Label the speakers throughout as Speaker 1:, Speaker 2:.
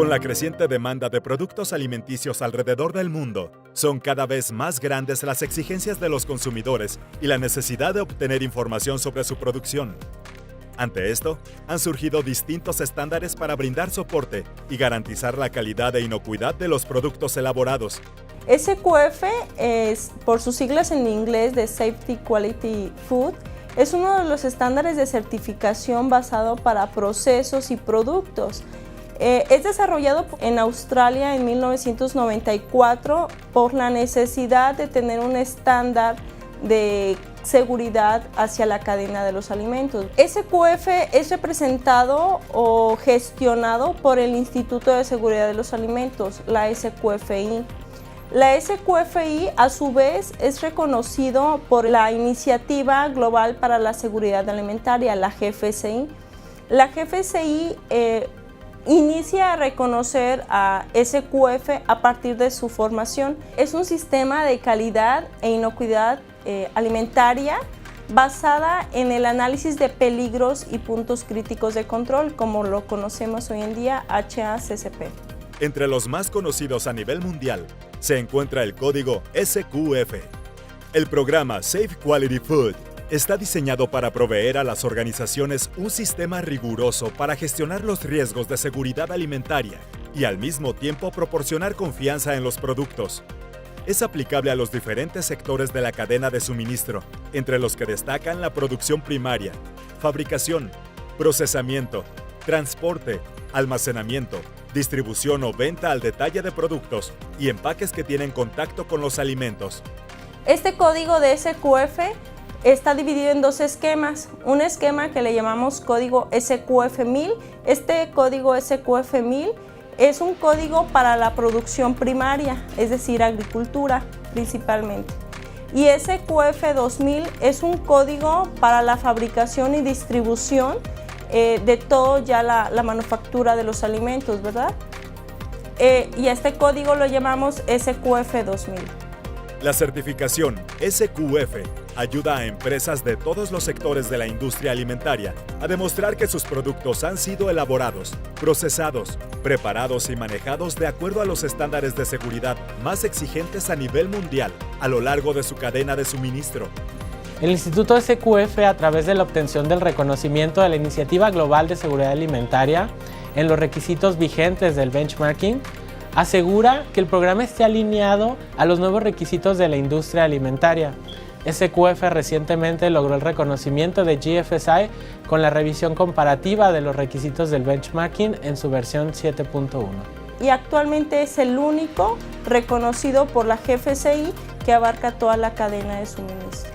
Speaker 1: Con la creciente demanda de productos alimenticios alrededor del mundo, son cada vez más grandes las exigencias de los consumidores y la necesidad de obtener información sobre su producción. Ante esto, han surgido distintos estándares para brindar soporte y garantizar la calidad e inocuidad de los productos elaborados.
Speaker 2: SQF, por sus siglas en inglés de Safety Quality Food, es uno de los estándares de certificación basado para procesos y productos. Es desarrollado en Australia en 1994 por la necesidad de tener un estándar de seguridad hacia la cadena de los alimentos. SQF es representado o gestionado por el Instituto de Seguridad de los Alimentos, la SQFI. La SQFI, a su vez, es reconocido por la Iniciativa Global para la Seguridad Alimentaria, la GFSI. La GFSI inicia a reconocer a SQF a partir de su formación. Es un sistema de calidad e inocuidad alimentaria basada en el análisis de peligros y puntos críticos de control, como lo conocemos hoy en día, HACCP.
Speaker 1: Entre los más conocidos a nivel mundial se encuentra el código SQF. El programa Safe Quality Food está diseñado para proveer a las organizaciones un sistema riguroso para gestionar los riesgos de seguridad alimentaria y al mismo tiempo proporcionar confianza en los productos. Es aplicable a los diferentes sectores de la cadena de suministro, entre los que destacan la producción primaria, fabricación, procesamiento, transporte, almacenamiento, distribución o venta al detalle de productos y empaques que tienen contacto con los alimentos.
Speaker 2: Este código de SQF está dividido en dos esquemas. Un esquema que le llamamos código SQF1000. Este código SQF1000 es un código para la producción primaria, es decir, agricultura principalmente. Y SQF2000 es un código para la fabricación y distribución de todo ya la manufactura de los alimentos, ¿verdad? Y a este código lo llamamos SQF2000.
Speaker 1: La certificación SQF ayuda a empresas de todos los sectores de la industria alimentaria a demostrar que sus productos han sido elaborados, procesados, preparados y manejados de acuerdo a los estándares de seguridad más exigentes a nivel mundial a lo largo de su cadena de suministro.
Speaker 3: El Instituto SQF, a través de la obtención del reconocimiento de la Iniciativa Global de Seguridad Alimentaria en los requisitos vigentes del benchmarking, asegura que el programa esté alineado a los nuevos requisitos de la industria alimentaria. SQF recientemente logró el reconocimiento de GFSI con la revisión comparativa de los requisitos del benchmarking en su versión 7.1.
Speaker 2: Y actualmente es el único reconocido por la GFSI que abarca toda la cadena de suministro.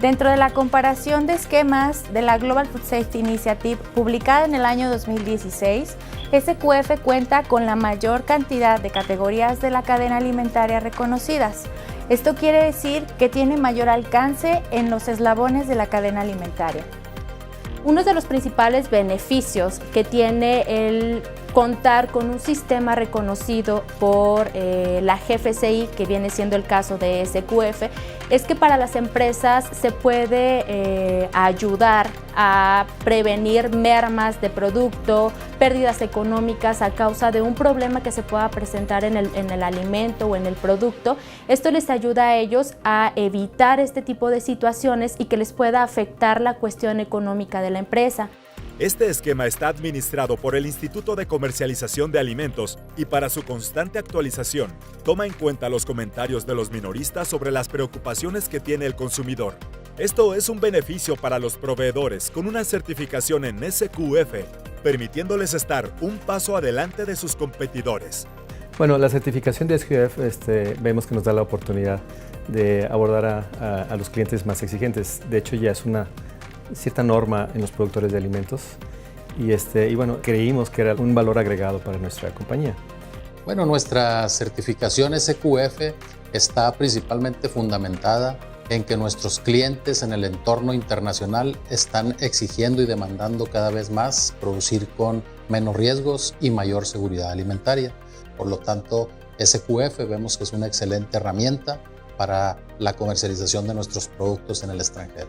Speaker 4: Dentro de la comparación de esquemas de la Global Food Safety Initiative publicada en el año 2016, SQF cuenta con la mayor cantidad de categorías de la cadena alimentaria reconocidas. Esto quiere decir que tiene mayor alcance en los eslabones de la cadena alimentaria. Uno de los principales beneficios que tiene el contar con un sistema reconocido por la GFSI, que viene siendo el caso de SQF, es que para las empresas se puede ayudar a prevenir mermas de producto, pérdidas económicas a causa de un problema que se pueda presentar en el alimento o en el producto. Esto les ayuda a ellos a evitar este tipo de situaciones y que les pueda afectar la cuestión económica de la empresa.
Speaker 1: Este esquema está administrado por el Instituto de Comercialización de Alimentos y para su constante actualización, toma en cuenta los comentarios de los minoristas sobre las preocupaciones que tiene el consumidor. Esto es un beneficio para los proveedores con una certificación en SQF, permitiéndoles estar un paso adelante de sus competidores.
Speaker 5: Bueno, la certificación de SQF vemos que nos da la oportunidad de abordar a los clientes más exigentes. De hecho, ya es una cierta norma en los productores de alimentos y bueno, creímos que era un valor agregado para nuestra compañía.
Speaker 6: Bueno, nuestra certificación SQF está principalmente fundamentada en que nuestros clientes en el entorno internacional están exigiendo y demandando cada vez más producir con menos riesgos y mayor seguridad alimentaria. Por lo tanto, SQF vemos que es una excelente herramienta para la comercialización de nuestros productos en el extranjero.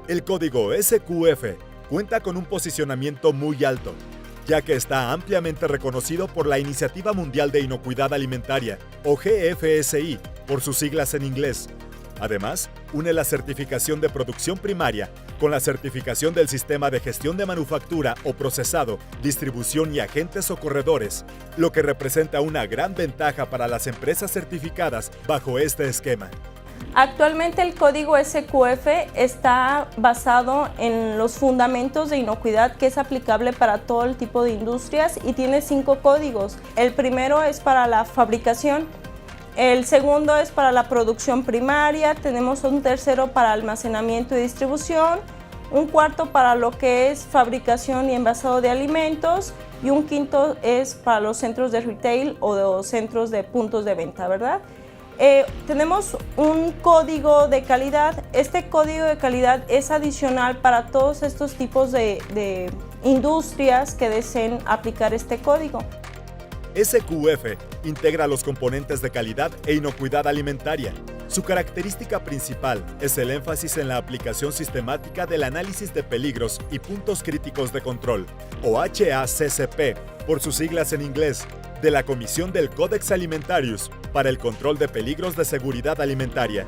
Speaker 1: El código SQF cuenta con un posicionamiento muy alto, ya que está ampliamente reconocido por la Iniciativa Mundial de Inocuidad Alimentaria, o GFSI, por sus siglas en inglés. Además, une la certificación de producción primaria con la certificación del sistema de gestión de manufactura o procesado, distribución y agentes o corredores, lo que representa una gran ventaja para las empresas certificadas bajo este esquema.
Speaker 2: Actualmente el código SQF está basado en los fundamentos de inocuidad que es aplicable para todo el tipo de industrias y tiene 5 códigos. El primero es para la fabricación, el segundo es para la producción primaria, tenemos un tercero para almacenamiento y distribución, un cuarto para lo que es fabricación y envasado de alimentos y un quinto es para los centros de retail o de los centros de puntos de venta, ¿verdad? Tenemos un código de calidad. Este código de calidad es adicional para todos estos tipos de industrias que deseen aplicar este código.
Speaker 1: SQF integra los componentes de calidad e inocuidad alimentaria. Su característica principal es el énfasis en la aplicación sistemática del análisis de peligros y puntos críticos de control, o HACCP, por sus siglas en inglés, de la Comisión del Codex Alimentarius para el control de peligros de seguridad alimentaria.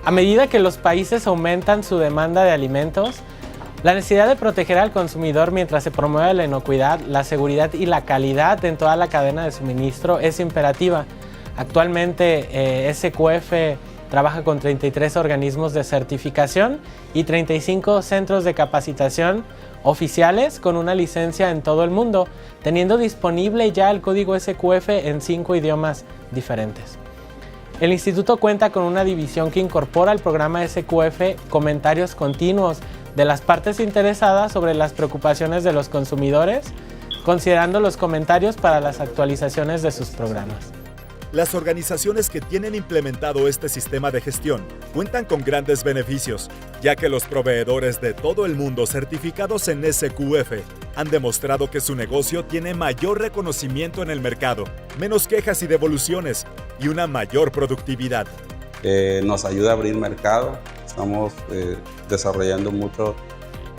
Speaker 3: A medida que los países aumentan su demanda de alimentos, la necesidad de proteger al consumidor mientras se promueve la inocuidad, la seguridad y la calidad en toda la cadena de suministro es imperativa. Actualmente SQF trabaja con 33 organismos de certificación y 35 centros de capacitación oficiales con una licencia en todo el mundo, teniendo disponible ya el código SQF en 5 idiomas diferentes. El instituto cuenta con una división que incorpora al programa SQF comentarios continuos de las partes interesadas sobre las preocupaciones de los consumidores, considerando los comentarios para las actualizaciones de sus programas.
Speaker 1: Las organizaciones que tienen implementado este sistema de gestión cuentan con grandes beneficios, ya que los proveedores de todo el mundo certificados en SQF han demostrado que su negocio tiene mayor reconocimiento en el mercado, menos quejas y devoluciones y una mayor productividad.
Speaker 7: Nos ayuda a abrir mercado, estamos desarrollando mucho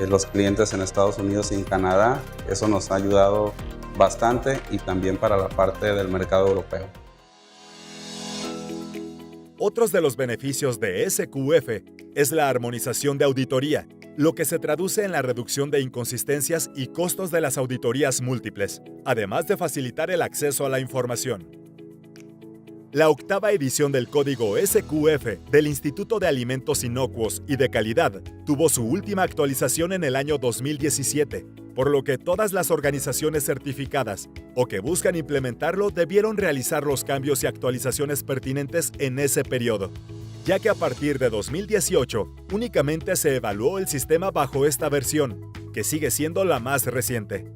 Speaker 7: los clientes en Estados Unidos y en Canadá, eso nos ha ayudado bastante y también para la parte del mercado europeo.
Speaker 1: Otros de los beneficios de SQF es la armonización de auditoría, lo que se traduce en la reducción de inconsistencias y costos de las auditorías múltiples, además de facilitar el acceso a la información. La 8ª edición del código SQF del Instituto de Alimentos Inocuos y de Calidad tuvo su última actualización en el año 2017, por lo que todas las organizaciones certificadas o que buscan implementarlo debieron realizar los cambios y actualizaciones pertinentes en ese periodo, ya que a partir de 2018 únicamente se evaluó el sistema bajo esta versión, que sigue siendo la más reciente.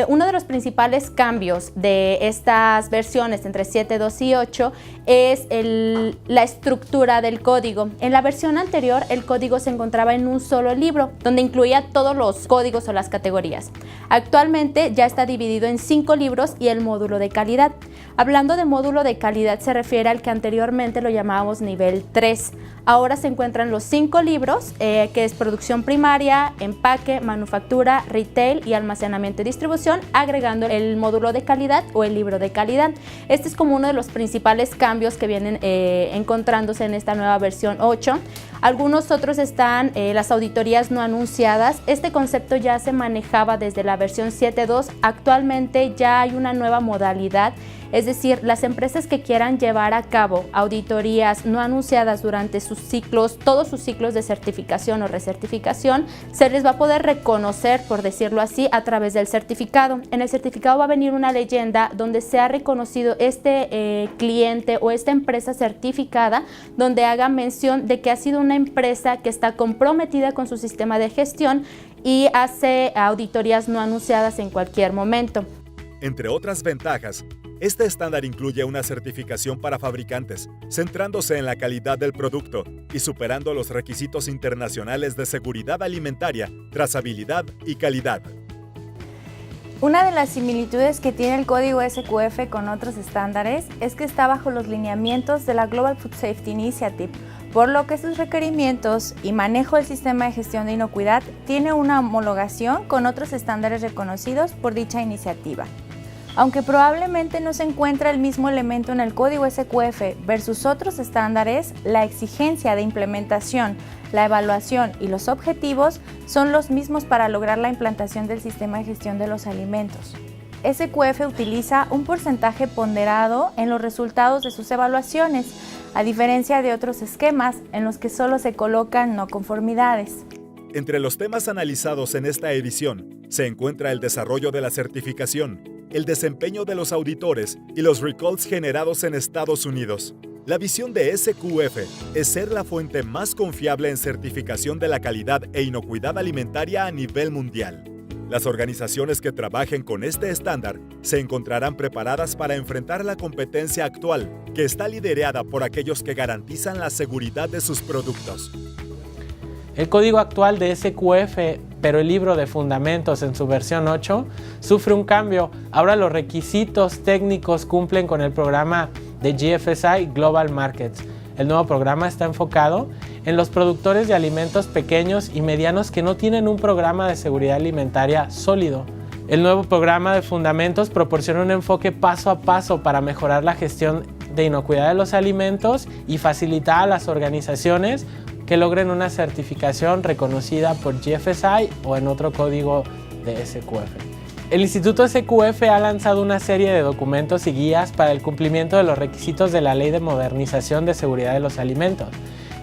Speaker 4: Uno de los principales cambios de estas versiones entre 7.2 y 8 es la estructura del código. En la versión anterior, el código se encontraba en un solo libro, donde incluía todos los códigos o las categorías. Actualmente ya está dividido en 5 libros y el módulo de calidad. Hablando de módulo de calidad, se refiere al que anteriormente lo llamábamos nivel 3. Ahora se encuentran los 5 libros, que es producción primaria, empaque, manufactura, retail y almacenamiento y distribución, agregando el módulo de calidad o el libro de calidad. Este es como uno de los principales cambios que vienen encontrándose en esta nueva versión 8. Algunos otros están las auditorías no anunciadas. Este concepto ya se manejaba desde la versión 7.2. Actualmente ya hay una nueva modalidad, es decir, las empresas que quieran llevar a cabo auditorías no anunciadas durante sus ciclos, todos sus ciclos de certificación o recertificación, se les va a poder reconocer, por decirlo así, a través del certificado. En el certificado va a venir una leyenda donde se ha reconocido este cliente o esta empresa certificada, donde haga mención de que ha sido una empresa que está comprometida con su sistema de gestión y hace auditorías no anunciadas en cualquier momento.
Speaker 1: Entre otras ventajas, este estándar incluye una certificación para fabricantes, centrándose en la calidad del producto y superando los requisitos internacionales de seguridad alimentaria, trazabilidad y calidad.
Speaker 4: Una de las similitudes que tiene el código SQF con otros estándares es que está bajo los lineamientos de la Global Food Safety Initiative, por lo que sus requerimientos y manejo del sistema de gestión de inocuidad tiene una homologación con otros estándares reconocidos por dicha iniciativa. Aunque probablemente no se encuentra el mismo elemento en el código SQF versus otros estándares, la exigencia de implementación, la evaluación y los objetivos son los mismos para lograr la implantación del sistema de gestión de los alimentos. SQF utiliza un porcentaje ponderado en los resultados de sus evaluaciones, a diferencia de otros esquemas en los que solo se colocan no conformidades.
Speaker 1: Entre los temas analizados en esta edición se encuentra el desarrollo de la certificación, el desempeño de los auditores y los recalls generados en Estados Unidos. La visión de SQF es ser la fuente más confiable en certificación de la calidad e inocuidad alimentaria a nivel mundial. Las organizaciones que trabajen con este estándar se encontrarán preparadas para enfrentar la competencia actual, que está liderada por aquellos que garantizan la seguridad de sus productos.
Speaker 3: El código actual de SQF, pero el libro de fundamentos en su versión 8, sufre un cambio. Ahora los requisitos técnicos cumplen con el programa de GFSI Global Markets. El nuevo programa está enfocado en los productores de alimentos pequeños y medianos que no tienen un programa de seguridad alimentaria sólido. El nuevo programa de fundamentos proporciona un enfoque paso a paso para mejorar la gestión de inocuidad de los alimentos y facilitar a las organizaciones que logren una certificación reconocida por GFSI o en otro código de SQF. El Instituto SQF ha lanzado una serie de documentos y guías para el cumplimiento de los requisitos de la Ley de Modernización de Seguridad de los Alimentos,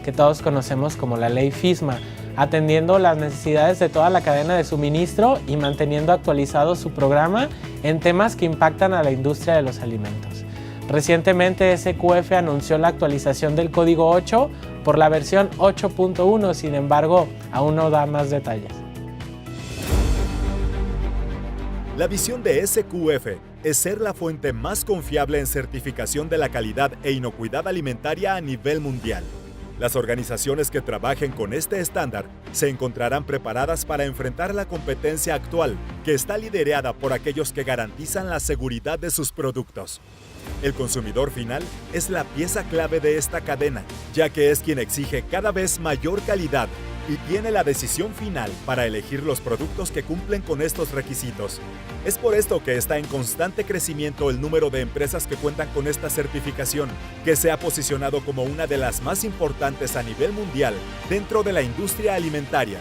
Speaker 3: que todos conocemos como la Ley FISMA, atendiendo las necesidades de toda la cadena de suministro y manteniendo actualizado su programa en temas que impactan a la industria de los alimentos. Recientemente SQF anunció la actualización del Código 8 por la versión 8.1, sin embargo, aún no da más detalles.
Speaker 1: La visión de SQF es ser la fuente más confiable en certificación de la calidad e inocuidad alimentaria a nivel mundial. Las organizaciones que trabajen con este estándar se encontrarán preparadas para enfrentar la competencia actual, que está liderada por aquellos que garantizan la seguridad de sus productos. El consumidor final es la pieza clave de esta cadena, ya que es quien exige cada vez mayor calidad y tiene la decisión final para elegir los productos que cumplen con estos requisitos. Es por esto que está en constante crecimiento el número de empresas que cuentan con esta certificación, que se ha posicionado como una de las más importantes a nivel mundial dentro de la industria alimentaria.